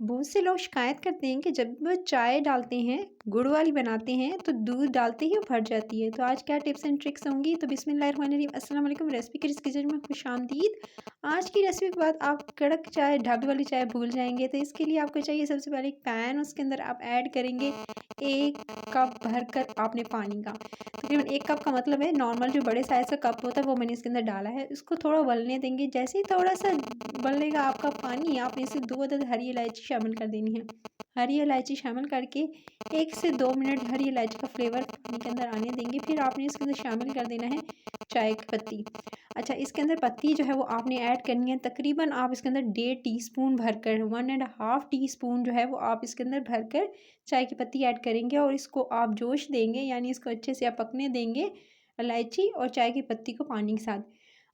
बहुत से लोग शिकायत करते हैं कि जब वो चाय डालते हैं, गुड़ वाली बनाते हैं, तो दूध डालते ही वो फट जाती है। तो आज क्या टिप्स एंड ट्रिक्स होंगी? तो बिस्मिल्लाहिर्रहमानिर्रहीम, अस्सलाम वालेकुम। रेसिपी क्रिस किचन में खुशामदीद। आज की रेसिपी के बाद आप कड़क चाय, ढाबे वाली चाय भूल जाएंगे। तो इसके लिए आपको चाहिए सबसे पहले एक पैन, उसके अंदर आप ऐड करेंगे 1 कप भरकर आपने पानी का। तकरीबन 1 कप का मतलब है नॉर्मल जो बड़े साइज़ का कप होता है वो मैंने इसके अंदर डाला है। इसको थोड़ा उबलने देंगे। जैसे ही थोड़ा-सा उबलेगा आपका पानी, आपने इसमें 2 अदद हरी इलायची शामिल कर देनी है। हरी इलायची शामिल करके 1 से 2 मिनट हरी इलायची का फ्लेवर पानी के अंदर आने देंगे। फिर आपने इसके अंदर शामिल कर देना है चाय की पत्ती। अच्छा, इसके अंदर पत्ती जो है वो आपने ऐड करनी है। तकरीबन आप इसके अंदर 1.5 टीस्पून भरकर 1 एंड हाफ टीस्पून जो है वो आप इसके अंदर भरकर चाय की पत्ती ऐड करेंगे और इसको आप जोश देंगे, यानी इसको अच्छे से आप पकने देंगे इलायची और चाय की पत्ती को पानी के साथ।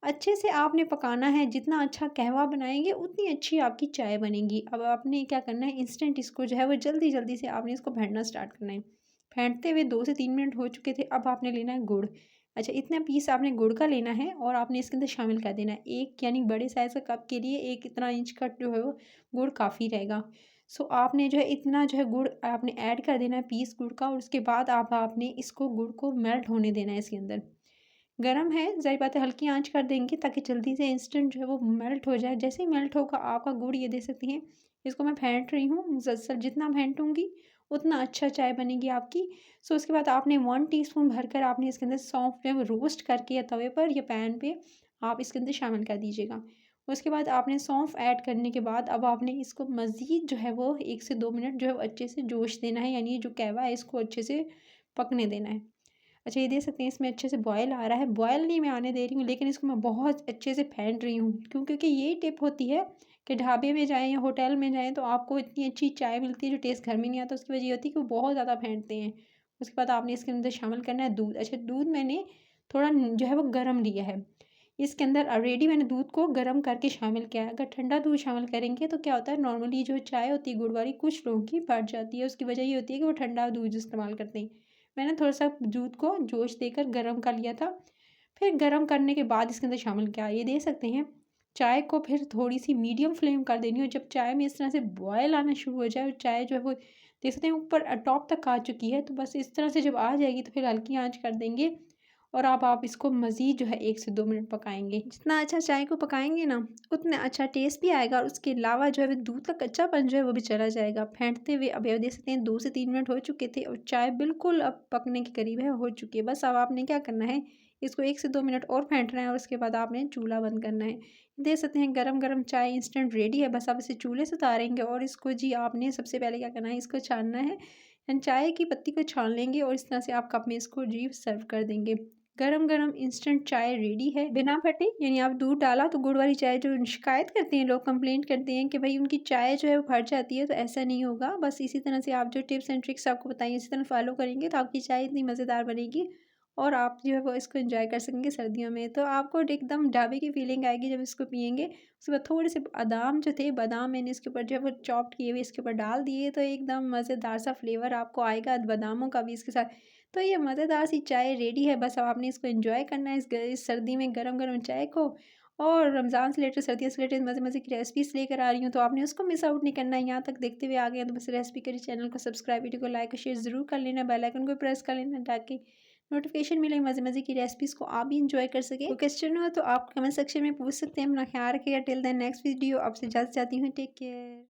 अच्छे से आपने पकाना है। जितना अच्छा कहवा बनाएंगे उतनी अच्छी आपकी चाय बनेगी। अब आपने क्या करना है, इंस्टेंट इसको जो है वो जल्दी जल्दी से आपने इसको फेंटना स्टार्ट करना है। फेंटते हुए 2 से 3 मिनट हो चुके थे। अब आपने लेना है गुड़। अच्छा, इतना पीस आपने गुड़ का लेना है और आपने इसके अंदर शामिल कर देना है। एक यानी बड़े साइज़ का कप के लिए एक इतना इंच का जो है वो गुड़ काफ़ी रहेगा। सो आपने जो है इतना जो है गुड़ आपने ऐड कर देना है, पीस गुड़ का। और उसके बाद आपने इसको गुड़ को मेल्ट होने देना है इसके अंदर। गरम है, ज़ाहिर बात है हल्की आंच कर देंगे ताकि जल्दी से इंस्टेंट जो है वो मेल्ट हो जाए। जैसे ही मेल्ट होगा आपका गुड़, ये देख सकती हैं इसको मैं फेंट रही हूँ। मुसलसल जितना फेंटूँगी उतना अच्छा चाय बनेगी आपकी। सो उसके बाद आपने 1 टीस्पून भरकर आपने इसके अंदर सौंफ जो है वो रोस्ट करके या तवे पर या पैन पे आप इसके अंदर शामिल कर दीजिएगा। उसके बाद आपने सौंफ ऐड करने के बाद अब आपने इसको मज़ीद जो है वो 1 से 2 मिनट जो है वो अच्छे से जोश देना है, यानी जो कहवा है इसको अच्छे से पकने देना है। अच्छा, ये देख सकते हैं इसमें अच्छे से बॉयल आ रहा है। बॉयल नहीं मैं आने दे रही हूँ, लेकिन इसको मैं बहुत अच्छे से फेंट रही हूँ। क्योंकि यही टिप होती है कि ढाबे में जाएँ या होटल में जाएँ तो आपको इतनी अच्छी चाय मिलती है जो टेस्ट घर में नहीं आता। उसकी वजह ये होती है कि वो बहुत ज़्यादा फेंटते हैं। उसके बाद आपने इसके अंदर शामिल करना है दूध। अच्छा, दूध मैंने थोड़ा जो है वो गर्म लिया है। इसके अंदर ऑलरेडी मैंने दूध को गर्म करके शामिल किया है। अगर ठंडा दूध शामिल करेंगे तो क्या होता है, नॉर्मली जो चाय होती है गुड़ वाली कुछ लोगों की फट जाती है। उसकी वजह ये होती है कि वो ठंडा दूध इस्तेमाल करते हैं। मैंने थोड़ा-सा दूध को जोश देकर गरम कर लिया था। फिर गरम करने के बाद इसके अंदर शामिल किया। ये देख सकते हैं चाय को फिर थोड़ी-सी मीडियम फ्लेम कर देनी है। जब चाय में इस तरह से बॉयल आना शुरू हो जाए और चाय जो है वो देख सकते हैं ऊपर टॉप तक आ चुकी है, तो बस इस तरह से जब आ जाएगी तो फिर हल्की आँच कर देंगे और अब आप इसको मज़ीद जो है 1 से 2 मिनट पकाएँगे। जितना अच्छा चाय को पकाएँगे ना, उतना अच्छा टेस्ट भी आएगा और उसके अलावा जो है वो दूध का कच्चापन जो है वो भी चला जाएगा। फेंटते हुए अब ये देख सकते हैं 2 से 3 मिनट हो चुके थे और चाय बिल्कुल अब पकने के करीब है, हो चुकी है। बस अब आपने क्या करना है, इसको 1 से 2 मिनट और फेंटना है और उसके बाद आपने चूल्हा बंद करना है। देख सकते हैं गरम-गरम चाय इंस्टेंट रेडी है। बस आप इसे चूल्हे से उतारेंगे और इसको जी आपने सबसे पहले क्या करना है, इसको छानना है। एंड चाय की पत्ती को छान लेंगे और इस तरह से आप कप में इसको जी सर्व कर देंगे। गरम-गरम इंस्टेंट चाय रेडी है, बिना फटे। यानी आप दूध डाला तो गुड़ वाली चाय, जो शिकायत करते हैं लोग, कंप्लेंट करते हैं कि भाई उनकी चाय जो है वो फट जाती है, तो ऐसा नहीं होगा। बस इसी तरह से आप जो टिप्स एंड ट्रिक्स आपको बताई इसी तरह फॉलो करेंगे तो आपकी चाय इतनी मज़ेदार बनेगी और आप जो है वो इसको एंजॉय कर सकेंगे सर्दियों में। तो आपको एकदम ढाबे की फीलिंग आएगी जब इसको पिएँगे। उसके बाद थोड़े से बादाम जो थे, बादाम मैंने इसके ऊपर जो है वो चॉप्ड किए हुए इसके ऊपर डाल दिए, तो एकदम मज़ेदार सा फ्लेवर आपको आएगा बादामों का भी इसके साथ। तो ये मज़ेदार सी चाय रेडी है। बस अब आपने इसको एंजॉय करना है इस सर्दी में गरम-गरम चाय को। और रमज़ान से रिलेटेड, सर्दियों से रिलेटेड मज़े-मज़े की रेसिपीज़ लेकर आ रही हूँ, तो आपने उसको मिस आउट नहीं करना है। यहाँ तक देखते हुए आ गए हैं तो बस रेसिपी करिए, चैनल को सब्सक्राइब, वीडियो को लाइक और शेयर ज़रूर कर लेना, बेल आइकन को प्रेस कर लेना ताकि नोटिफिकेशन मिले मज़े-मज़े की रेसिपीज़ को आप भी एंजॉय कर सकें। कोई क्वेश्चन हो तो आप कमेंट सेक्शन में पूछ सकते हैं। अपना ख्याल रखिएगा। टिल देन नेक्स्ट वीडियो, आपसे इजाज़त चाहती हूँ। Take care.